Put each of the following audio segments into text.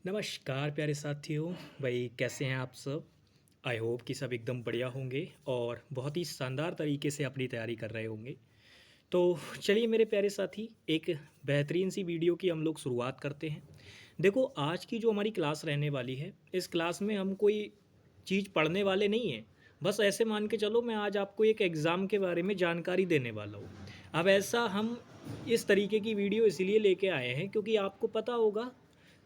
नमस्कार प्यारे साथियों। भाई कैसे हैं आप सब। आई होप कि सब एकदम बढ़िया होंगे और बहुत ही शानदार तरीके से अपनी तैयारी कर रहे होंगे। तो चलिए मेरे प्यारे साथी, एक बेहतरीन सी वीडियो की हम लोग शुरुआत करते हैं। देखो, आज की जो हमारी क्लास रहने वाली है, इस क्लास में हम कोई चीज़ पढ़ने वाले नहीं हैं। बस ऐसे मान के चलो, मैं आज आपको एक एग्ज़ाम के बारे में जानकारी देने वाला हूँ। अब ऐसा हम इस तरीके की वीडियो इसीलिए लेके आए हैं क्योंकि आपको पता होगा,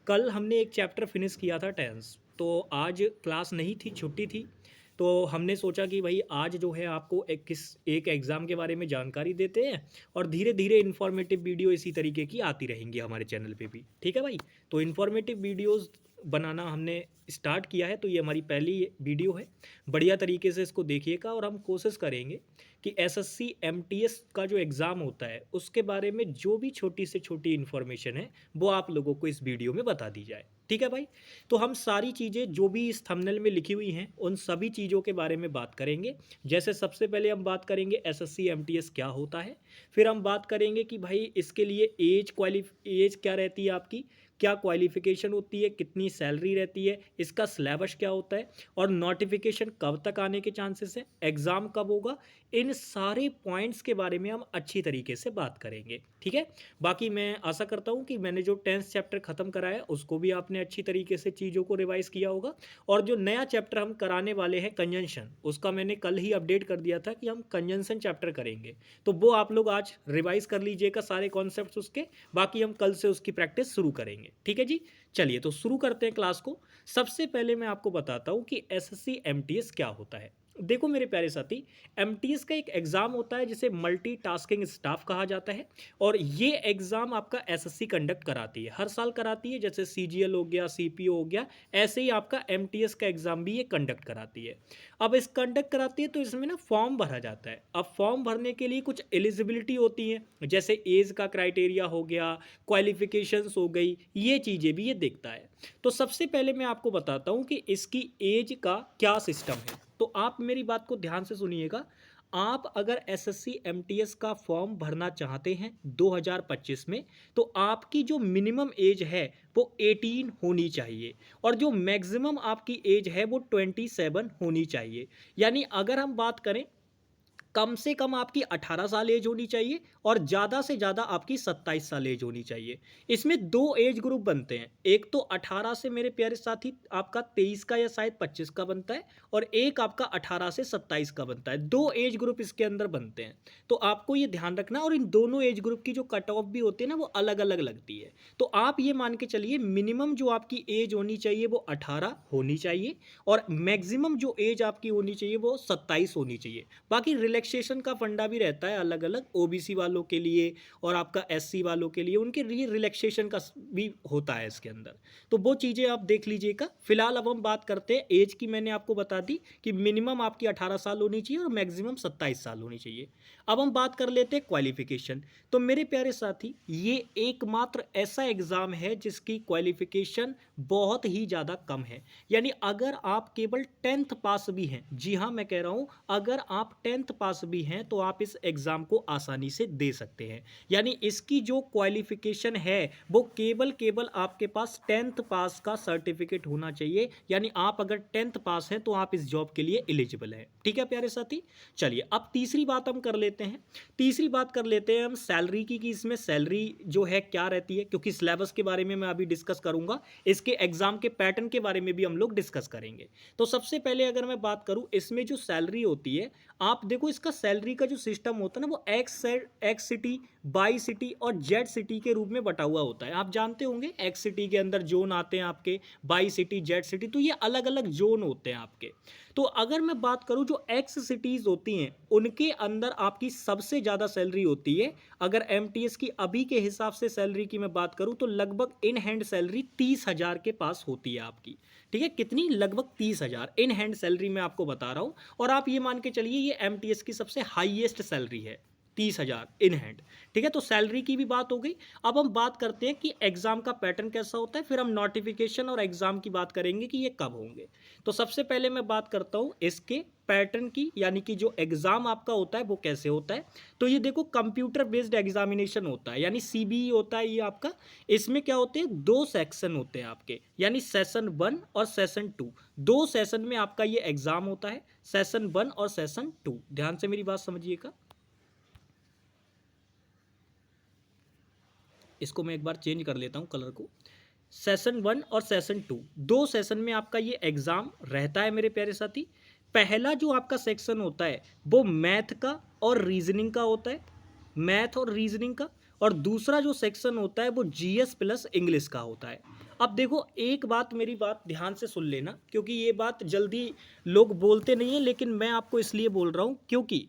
कल हमने एक चैप्टर फिनिश किया था टेंस। तो आज क्लास नहीं थी, छुट्टी थी। तो हमने सोचा कि भाई आज जो है आपको एक एग्ज़ाम के बारे में जानकारी देते हैं और धीरे धीरे इन्फॉर्मेटिव वीडियो इसी तरीके की आती रहेंगी हमारे चैनल पे भी। ठीक है भाई। तो इन्फॉर्मेटिव वीडियोस बनाना हमने स्टार्ट किया है, तो ये हमारी पहली वीडियो है। बढ़िया तरीके से इसको देखिएगा और हम कोशिश करेंगे कि एसएससी एमटीएस का जो एग्ज़ाम होता है उसके बारे में जो भी छोटी से छोटी इन्फॉर्मेशन है वो आप लोगों को इस वीडियो में बता दी जाए। ठीक है भाई। तो हम सारी चीज़ें जो भी इस थंबनेल में लिखी हुई हैं उन सभी चीज़ों के बारे में बात करेंगे। जैसे सबसे पहले हम बात करेंगे एसएससी एमटीएस क्या होता है। फिर हम बात करेंगे कि भाई इसके लिए एज क्या रहती है आपकी, क्या क्वालिफ़िकेशन होती है, कितनी सैलरी रहती है, इसका सिलेबस क्या होता है और नोटिफिकेशन कब तक आने के चांसेस हैं, एग्ज़ाम कब होगा। इन सारे पॉइंट्स के बारे में हम अच्छी तरीके से बात करेंगे। ठीक है। बाकी मैं आशा करता हूँ कि मैंने जो 10th चैप्टर ख़त्म कराया उसको भी आपने अच्छी तरीके से चीज़ों को रिवाइज़ किया होगा। और जो नया चैप्टर हम कराने वाले हैं कंजंक्शन, उसका मैंने कल ही अपडेट कर दिया था कि हम कंजंक्शन चैप्टर करेंगे। तो वो आप लोग आज रिवाइज़ कर लीजिएगा सारे कॉन्सेप्ट्स उसके। बाकी हम कल से उसकी प्रैक्टिस शुरू करेंगे। ठीक है जी। चलिए तो शुरू करते हैं क्लास को। सबसे पहले मैं आपको बताता हूँ कि एसएससी एमटीएस क्या होता है। देखो मेरे प्यारे साथी, एमटीएस का एक एग्ज़ाम होता है जिसे मल्टीटास्किंग स्टाफ कहा जाता है। और ये एग्ज़ाम आपका एसएससी कंडक्ट कराती है, हर साल कराती है। जैसे सीजीएल हो गया, सीपीओ हो गया, ऐसे ही आपका एमटीएस का एग्ज़ाम भी ये कंडक्ट कराती है। अब इस कंडक्ट कराती है तो इसमें ना फॉर्म भरा जाता है। अब फॉर्म भरने के लिए कुछ एलिजिबिलिटी होती है, जैसे एज का क्राइटेरिया हो गया, क्वालिफिकेशंस हो गई, ये चीज़ें भी ये देखता है। तो सबसे पहले मैं आपको बताता हूँ कि इसकी एज का क्या सिस्टम है। तो आप मेरी बात को ध्यान से सुनिएगा। आप अगर एसएससी एमटीएस का फॉर्म भरना चाहते हैं 2025 में, तो आपकी जो मिनिमम एज है वो 18 होनी चाहिए और जो मैक्सिमम आपकी एज है वो 27 होनी चाहिए। यानी अगर हम बात करें, कम से कम आपकी 18 साल एज होनी चाहिए और ज़्यादा से ज़्यादा आपकी 27 साल एज होनी चाहिए। इसमें दो एज ग्रुप बनते हैं, एक तो 18 से मेरे प्यारे साथी आपका 23 का या शायद 25 का बनता है, और एक आपका 18 से 27 का बनता है। दो एज ग्रुप इसके अंदर बनते हैं। तो आपको ये ध्यान रखना, और इन दोनों एज ग्रुप की जो कट ऑफ भी होती है ना वो अलग अलग लगती है। तो आप ये मान के चलिए, मिनिमम जो आपकी एज होनी चाहिए वो 18 होनी चाहिए और मैक्सिमम जो एज आपकी होनी चाहिए वो 27 होनी चाहिए। बाकी रिलैक्सेशन का फंडा भी रहता है अलग अलग, ओबीसी वालों के लिए और आपका एससी वालों के लिए, उनके लिए रिलैक्सेशन का भी होता है इसके अंदर। तो वो चीज़ें आप देख लीजिएगा। फिलहाल अब हम बात करते हैं एज की। मैंने आपको बता दी कि मिनिमम आपकी 18 साल होनी चाहिए और मैक्सिमम 27 साल होनी चाहिए। अब हम बात कर लेते हैं क्वालिफिकेशन। तो मेरे प्यारे साथी, ये एकमात्र ऐसा एग्ज़ाम है जिसकी क्वालिफिकेशन बहुत ही ज़्यादा कम है। यानी अगर आप केवल 10th पास भी हैं, जी हाँ मैं कह रहा हूँ, अगर आप 10th पास भी हैं तो आप इस एग्ज़ाम को आसानी से दे सकते हैं। यानी इसकी जो क्वालिफिकेशन है वो केवल केवल आपके पास 10th पास का सर्टिफिकेट होना चाहिए। यानी आप अगर 10th पास हैं तो आप इस जॉब के लिए एलिजिबल हैं। ठीक है प्यारे साथी। चलिए अब तीसरी बात हम कर लेते हैं। तीसरी बात कर लेते हैं हम सैलरी की, कि इसमें सैलरी जो है क्या रहती है, क्योंकि सिलेबस के बारे में मैं अभी डिस्कस करूंगा, इसके एग्जाम के पैटर्न के बारे में भी हम लोग डिस्कस करेंगे। तो सबसे पहले अगर मैं बात करूं, इसमें जो सैलरी होती है, आप देखो इसका सैलरी का जो सिस्टम होता है ना वो एक्स सिटी, बाई सिटी और जेड सिटी के रूप में बटा हुआ होता है। आप जानते होंगे एक्स सिटी के अंदर जोन आते हैं आपके, बाई सिटी, जेड सिटी, तो ये अलग अलग जोन होते हैं आपके। तो अगर मैं बात करूं, जो एक्स सिटीज होती हैं उनके अंदर आपकी सबसे ज़्यादा सैलरी होती है। अगर एमटीएस की अभी के हिसाब से सैलरी की मैं बात करूं तो लगभग इन हैंड सैलरी 30,000 के पास होती है आपकी। ठीक है, कितनी? लगभग 30,000 इन हैंड सैलरी मैं आपको बता रहा हूं। और आप ये मान के चलिए ये एमटीएस की सबसे हाईएस्ट सैलरी है। 30,000 इन हैंड। ठीक है, तो सैलरी की भी बात हो गई। अब हम बात करते हैं कि एग्ज़ाम का पैटर्न कैसा होता है, फिर हम नोटिफिकेशन और एग्ज़ाम की बात करेंगे कि ये कब होंगे। तो सबसे पहले मैं बात करता हूँ इसके पैटर्न की, यानी कि जो एग्ज़ाम आपका होता है वो कैसे होता है। तो ये देखो कंप्यूटर बेस्ड एग्जामिनेशन होता है, यानी सीबीई होता है ये आपका। इसमें क्या होते हैं, 2 सेक्शन होते हैं आपके, यानी सेशन 1 और सेशन 2। 2 सेशन में आपका ये एग्ज़ाम होता है, सेशन 1 और सेशन 2। ध्यान से मेरी बात समझिएगा। इसको मैं एक बार चेंज कर लेता हूँ कलर को। सेशन 1 और सेशन 2, 2 सेशन में आपका ये एग्ज़ाम रहता है मेरे प्यारे साथी। पहला जो आपका सेक्शन होता है वो मैथ का और रीजनिंग का होता है, मैथ और रीजनिंग का। और दूसरा जो सेक्शन होता है वो जीएस प्लस इंग्लिश का होता है। अब देखो एक बात, मेरी बात ध्यान से सुन लेना, क्योंकि ये बात जल्दी लोग बोलते नहीं हैं, लेकिन मैं आपको इसलिए बोल रहा हूँ क्योंकि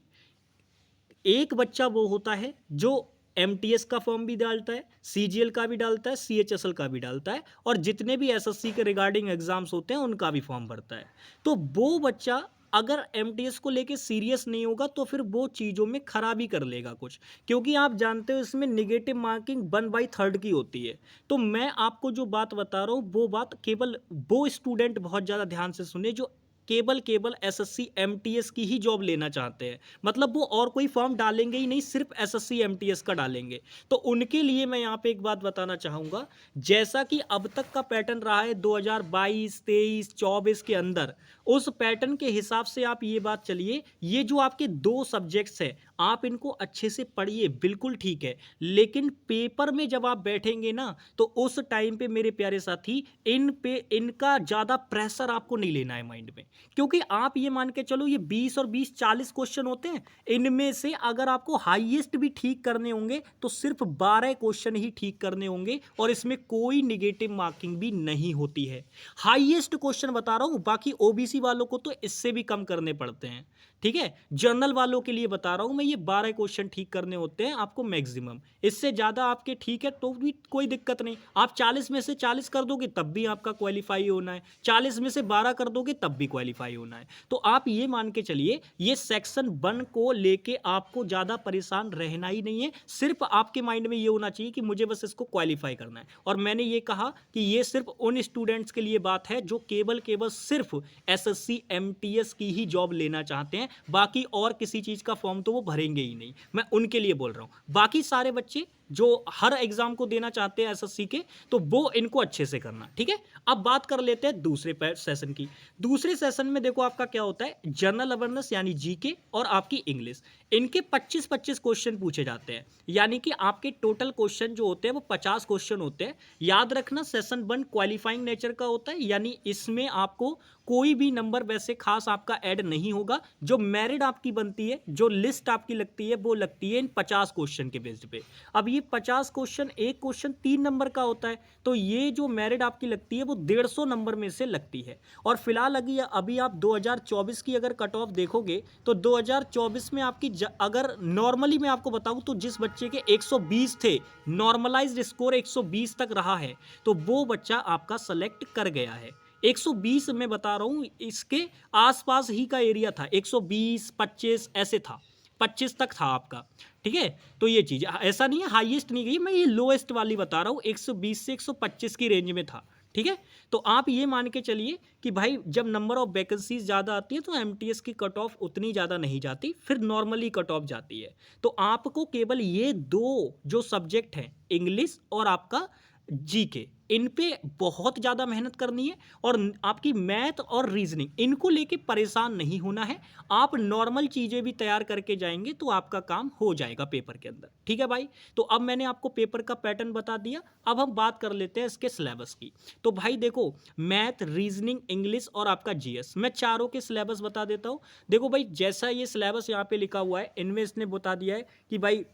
एक बच्चा वो होता है जो एमटीएस का फॉर्म भी डालता है, सीजीएल का भी डालता है, सीएचएसएल का भी डालता है, और जितने भी एसएससी के रिगार्डिंग एग्जाम्स होते हैं उनका भी फॉर्म भरता है। तो वो बच्चा अगर एमटीएस को लेके सीरियस नहीं होगा तो फिर वो चीज़ों में खराबी कर लेगा कुछ, क्योंकि आप जानते हो इसमें निगेटिव मार्किंग 1/3 की होती है। तो मैं आपको जो बात बता रहा हूँ वो बात केवल वो स्टूडेंट बहुत ज़्यादा ध्यान से सुने जो केवल एसएससी एमटीएस की ही जॉब लेना चाहते हैं, मतलब वो और कोई फॉर्म डालेंगे ही नहीं, सिर्फ एसएससी एमटीएस का डालेंगे। तो उनके लिए मैं यहाँ पे एक बात बताना चाहूँगा, जैसा कि अब तक का पैटर्न रहा है 2022, 23, 24 के अंदर, उस पैटर्न के हिसाब से आप ये बात चलिए, ये जो आपके 2 सब्जेक्ट्स हैं आप इनको अच्छे से पढ़िए, बिल्कुल ठीक है, लेकिन पेपर में जब आप बैठेंगे ना तो उस टाइम पे मेरे प्यारे साथी इन पे इनका ज़्यादा प्रेशर आपको नहीं लेना है माइंड में। क्योंकि आप ये मान के चलो ये 20 और 20 40 क्वेश्चन होते हैं, इनमें से अगर आपको हाईएस्ट भी ठीक करने होंगे तो सिर्फ 12 क्वेश्चन ही ठीक करने होंगे, और इसमें कोई निगेटिव मार्किंग भी नहीं होती है। हाईएस्ट क्वेश्चन बता रहा हूं, बाकी ओबीसी वालों को तो इससे भी कम करने पड़ते हैं। ठीक है, जनरल वालों के लिए बता रहा हूं मैं, ये 12 क्वेश्चन ठीक करने होते हैं आपको मैक्सिमम। इससे ज़्यादा आपके ठीक है तो भी कोई दिक्कत नहीं, आप 40 में से 40 कर दोगे तब भी आपका क्वालिफाई होना है, 40 में से 12 कर दोगे तब भी क्वालिफाई होना है। तो आप ये मान के चलिए ये सेक्शन 1 को लेके आपको ज़्यादा परेशान रहना ही नहीं है, सिर्फ आपके माइंड में ये होना चाहिए कि मुझे बस इसको क्वालिफाई करना है। और मैंने ये कहा कि ये सिर्फ उन स्टूडेंट्स के लिए बात है जो केवल सिर्फ एसएससी एमटीएस की ही जॉब लेना चाहते हैं, बाकी और किसी चीज़ का फॉर्म तो वो भरेंगे ही नहीं, मैं उनके लिए बोल रहा हूँ। बाकी सारे बच्चे जो हर एग्जाम को देना चाहते हैं एसएससी के, तो वो इनको अच्छे से करना। ठीक है, अब बात कर लेते हैं दूसरे सेशन की। दूसरे सेशन में देखो आपका क्या होता है, जनरल अवेयरनेस यानी जीके और आपकी इंग्लिश, इनके 25-25 क्वेश्चन पूछे जाते हैं, यानी कि आपके टोटल क्वेश्चन जो होते हैं वो 50 क्वेश्चन होते हैं। याद रखना सेशन 1 क्वालिफाइंग नेचर का होता है, यानी इसमें आपको कोई भी नंबर वैसे खास आपका ऐड नहीं होगा, जो मेरिट आपकी बनती है, जो लिस्ट आपकी लगती है वो लगती है इन 50 क्वेश्चन के बेस पे। अब ये 50 क्वेश्चन, एक क्वेश्चन 3 नंबर का होता है, तो ये जो मेरिट आपकी लगती है वो 150 नंबर में से लगती है। और फिलहाल अभी आप 2024 की अगर कट ऑफ देखोगे तो 2024 में आपकी अगर नॉर्मली मैं आपको बताऊं तो जिस बच्चे के 120 थे, नॉर्मलाइज्ड स्कोर 120 तक रहा है, तो वो बच्चा आपका सेलेक्ट कर गया है। 120 मैं बता रहा हूँ, इसके आसपास ही का एरिया था, 120 25 ऐसे था, 25 तक था आपका। ठीक है, तो ये चीज़ ऐसा नहीं है, हाईएस्ट नहीं गई, मैं ये लोएस्ट वाली बता रहा हूँ, 120 से 125 की रेंज में था। ठीक है, तो आप ये मान के चलिए कि भाई जब नंबर ऑफ वैकेंसीज ज़्यादा आती है तो एमटीएस की कट ऑफ उतनी ज़्यादा नहीं जाती, फिर नॉर्मली कट ऑफ जाती है। तो आपको केवल ये 2 जो सब्जेक्ट हैं, इंग्लिश और आपका जीके, इन पे बहुत ज़्यादा मेहनत करनी है, और आपकी मैथ और रीजनिंग, इनको लेके परेशान नहीं होना है। आप नॉर्मल चीज़ें भी तैयार करके जाएंगे तो आपका काम हो जाएगा पेपर के अंदर। ठीक है भाई, तो अब मैंने आपको पेपर का पैटर्न बता दिया, अब हम बात कर लेते हैं इसके सिलेबस की। तो भाई देखो, मैथ, रीजनिंग, इंग्लिश और आपका जीएस, मैं चारों के सिलेबस बता देता हूँ। देखो भाई, जैसा ये सिलेबस यहाँ पे लिखा हुआ है, इनमें इसने बता दिया है कि भाई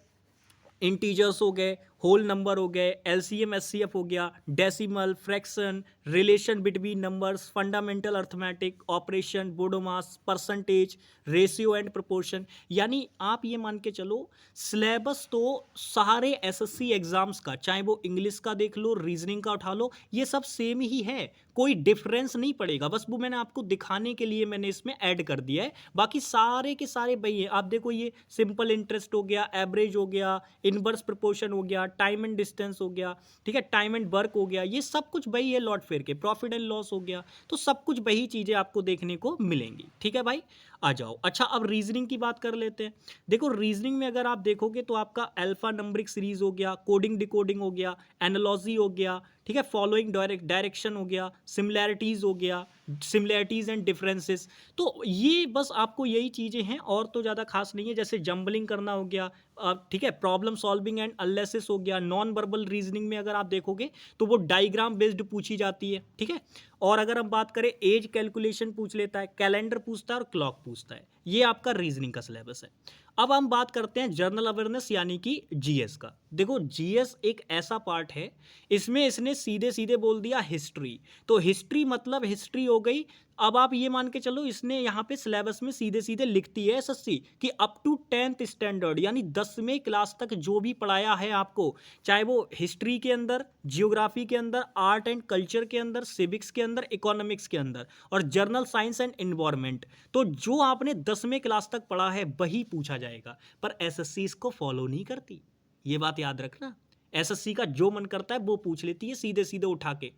इंटीजर्स हो गए, होल नंबर हो गए, एलसीएम एचसीएफ हो गया, decimal, fraction, relation between numbers, fundamental arithmetic, operation, BODMAS, percentage, ratio and proportion. यानी आप ये मान के चलो सिलेबस तो सारे एसएससी एग्जाम्स का, चाहे वो इंग्लिश का देख लो, रीजनिंग का उठा लो, ये सब सेम ही है, कोई डिफरेंस नहीं पड़ेगा। बस वो मैंने आपको दिखाने के लिए मैंने इसमें ऐड कर दिया है, बाकी सारे के सारे वही है। आप देखो ये सिंपल इंटरेस्ट हो गया, एवरेज हो गया, इनवर्स प्रोपोर्शन हो गया, टाइम एंड डिस्टेंस हो गया, ठीक है, टाइम एंड वर्क हो गया, ये सब कुछ वही है लॉट फेयर के, प्रॉफिट एंड लॉस हो गया, तो सब कुछ वही चीजें आपको देखने को मिलेंगी। ठीक है भाई, आ जाओ। अच्छा, अब रीजनिंग की बात कर लेते हैं। देखो रीजनिंग में अगर आप देखोगे तो आपका अल्फा नंबरिक सीरीज हो गया, कोडिंग डिकोडिंग हो गया, एनालॉजी हो गया, ठीक है, फॉलोइंग डायरेक्शन हो गया, सिमिलैरिटीज हो गया, सिमिलैरिटीज एंड डिफरेंसेस। तो ये बस आपको यही चीजें हैं, और तो ज्यादा खास नहीं है। जैसे जंबलिंग करना हो गया, ठीक है, प्रॉब्लम सॉल्विंग एंड एनालिसिस हो गया। नॉन वर्बल रीजनिंग में अगर आप देखोगे तो वो डायग्राम बेस्ड पूछी जाती है, ठीक है। और अगर हम बात करें, एज कैलकुलेशन पूछ लेता है, कैलेंडर पूछता है और क्लॉक पूछता है। ये आपका रीजनिंग का सिलेबस है। अब हम बात करते हैं जनरल अवेयरनेस यानी कि जीएस का। देखो जीएस एक ऐसा पार्ट है, इसमें इसने सीधे सीधे बोल दिया हिस्ट्री। तो हिस्ट्री मतलब हिस्ट्री हो गई। अब आप ये मान के चलो, इसने यहाँ पे सिलेबस में सीधे सीधे लिखती है एसएससी कि अप टू 10th स्टैंडर्ड यानी 10वीं क्लास तक जो भी पढ़ाया है आपको, चाहे वो हिस्ट्री के अंदर, जियोग्राफी के अंदर, आर्ट एंड कल्चर के अंदर, सिविक्स के अंदर, इकोनॉमिक्स के अंदर और जर्नल साइंस एंड इन्वायरमेंट, तो जो आपने 10वीं क्लास तक पढ़ा है वही पूछा जाएगा। पर एसएससी इसको फॉलो नहीं करती, ये बात याद रखना। एसएससी का जो मन करता है वो पूछ लेती है सीधे सीधे उठा के।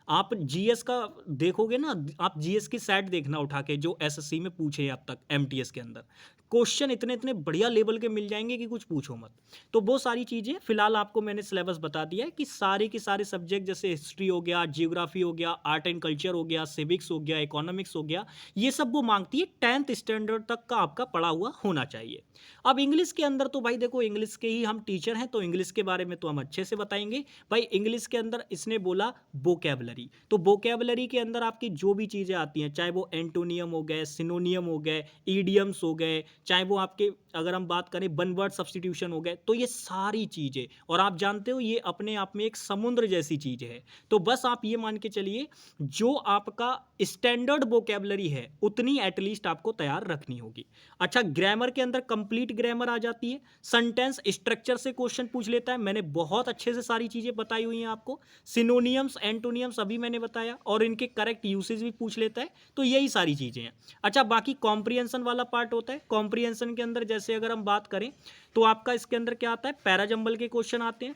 आप जीएस का देखोगे ना, आप जीएस की सेट देखना उठा के जो एसएससी में पूछे अब तक एमटीएस के अंदर, क्वेश्चन इतने इतने बढ़िया लेवल के मिल जाएंगे कि कुछ पूछो मत। तो वो सारी चीज़ें फिलहाल आपको मैंने सिलेबस बता दिया है कि सारे के सारे सब्जेक्ट जैसे हिस्ट्री हो गया, जियोग्राफी हो गया, आर्ट एंड कल्चर हो गया, सिविक्स हो गया, इकोनॉमिक्स हो गया, ये सब वो मांगती है 10th स्टैंडर्ड तक का आपका पढ़ा हुआ होना चाहिए। अब इंग्लिश के अंदर तो भाई देखो, इंग्लिश के ही हम टीचर हैं तो इंग्लिश के बारे में तो हम अच्छे से बताएंगे। भाई इंग्लिश के अंदर इसने बोला वोकैबुलरी, तो वोकैबुलरी के अंदर आपकी जो भी चीज़ें आती हैं, चाहे वो एंटोनियम हो गए, सिनोनियम हो गए, ईडियम्स हो गए, चाहे वो आपके अगर हम बात करें वन वर्ड सब्स्टिट्यूशन हो गए, तो ये सारी चीज़ें, और आप जानते हो ये अपने आप में एक समुद्र जैसी चीज़ है। तो बस आप ये मान के चलिए, जो आपका स्टैंडर्ड वोकैबुलरी है उतनी एटलीस्ट आपको तैयार रखनी होगी। अच्छा, ग्रामर के अंदर कंप्लीट ग्रामर आ जाती है, सेंटेंस स्ट्रक्चर से क्वेश्चन पूछ लेता है, मैंने बहुत अच्छे से सारी चीज़ें बताई हुई हैं आपको। सिनोनियम्स, एंटोनियम्स अभी मैंने बताया, और इनके करेक्ट यूसेज भी पूछ लेता है। तो यही सारी चीज़ें हैं। अच्छा, बाकी कॉम्प्रिहेंशन वाला पार्ट होता है। कॉम्प्रिहेंशन के अंदर जैसे अगर हम बात करें तो आपका इसके अंदर क्या आता है, पैरा जंबल के क्वेश्चन आते हैं,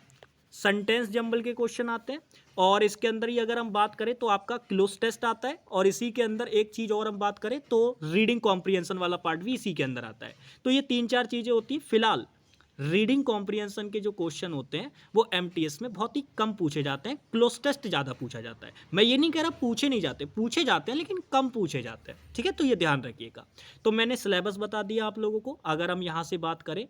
सेंटेंस जंबल के क्वेश्चन आते हैं, और इसके अंदर ही अगर हम बात करें तो आपका क्लोज टेस्ट आता है, और इसी के अंदर एक चीज़ और हम बात करें तो रीडिंग कॉम्प्रिहेंशन वाला पार्ट भी इसी के अंदर आता है। तो ये 3-4 चीज़ें होती हैं। फिलहाल रीडिंग कॉम्प्रिहेंशन के जो क्वेश्चन होते हैं वो एमटीएस में बहुत ही कम पूछे जाते हैं, क्लोज टेस्ट ज़्यादा पूछा जाता है। मैं ये नहीं कह रहा पूछे नहीं जाते, पूछे जाते हैं लेकिन कम पूछे जाते हैं, ठीक है, तो ये ध्यान रखिएगा। तो मैंने सिलेबस बता दिया आप लोगों को। अगर हम यहाँ से बात करें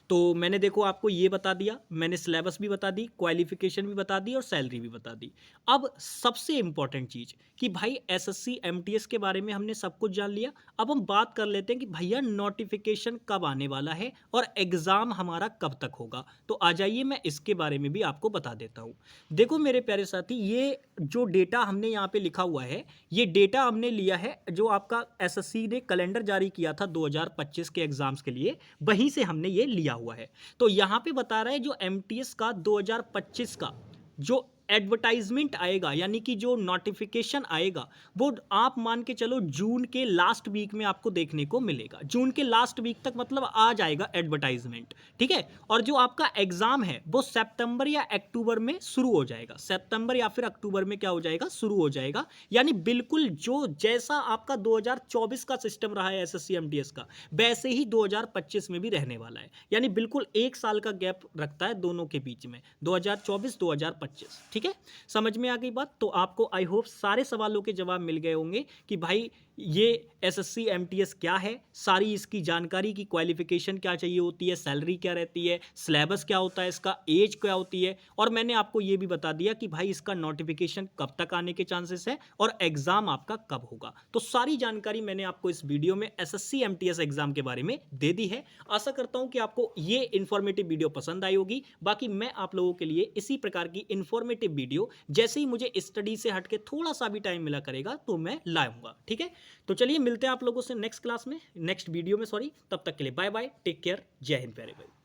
तो मैंने देखो आपको ये बता दिया, मैंने सिलेबस भी बता दी, क्वालिफिकेशन भी बता दी और सैलरी भी बता दी। अब सबसे इंपॉर्टेंट चीज़ कि भाई एसएससी एमटीएस के बारे में हमने सब कुछ जान लिया। अब हम बात कर लेते हैं कि भैया नोटिफिकेशन कब आने वाला है और एग्ज़ाम हमारा कब तक होगा। तो आ जाइए, मैं इसके बारे में भी आपको बता देता हूँ। देखो मेरे प्यारे साथी, ये जो डेटा हमने यहाँ पे लिखा हुआ है, ये डेटा हमने लिया है जो आपका एसएससी ने कैलेंडर जारी किया था 2025 के एग्जाम्स के लिए, वहीं से हमने ये लिया हुआ है। तो यहाँ पे बता रहा है जो एमटीएस का 2025 का जो एडवर्टाइजमेंट आएगा यानी कि जो नोटिफिकेशन आएगा, वो आप मान के चलो जून के लास्ट वीक में आपको देखने को मिलेगा। जून के लास्ट वीक तक मतलब आ जाएगा एडवर्टाइजमेंट, ठीक है। और जो आपका एग्जाम है वो सितंबर या अक्टूबर में शुरू हो जाएगा, सितंबर या फिर अक्टूबर में क्या हो जाएगा, शुरू हो जाएगा। यानी बिल्कुल जो जैसा आपका 2024 का सिस्टम रहा है एसएससी एमटीएस का, वैसे ही 2025 में भी रहने वाला है। यानी बिल्कुल 1 साल का गैप रखता है दोनों के बीच में, 2024-2025, ठीक है। समझ में आ गई बात। तो आपको आई होप सारे सवालों के जवाब मिल गए होंगे कि भाई ये एसएससी एमटीएस क्या है, सारी इसकी जानकारी की क्वालिफिकेशन क्या चाहिए होती है, सैलरी क्या रहती है, सिलेबस क्या होता है इसका, एज क्या होती है, और मैंने आपको ये भी बता दिया कि भाई इसका नोटिफिकेशन कब तक आने के चांसेस है और एग्जाम आपका कब होगा। तो सारी जानकारी मैंने आपको इस वीडियो में एसएससी एमटीएस एग्जाम के बारे में दे दी है। आशा करता हूं कि आपको ये इंफॉर्मेटिव वीडियो पसंद आई होगी। बाकी मैं आप लोगों के लिए इसी प्रकार की इंफॉर्मेटिव वीडियो जैसे ही मुझे स्टडी से हटके थोड़ा सा भी टाइम मिला करेगा तो मैं लाऊंगा, ठीक है। तो चलिए मिलते हैं आप लोगों से नेक्स्ट क्लास में, नेक्स्ट वीडियो में, सॉरी। तब तक के लिए बाय बाय, टेक केयर, जय हिंद प्यारे भाई।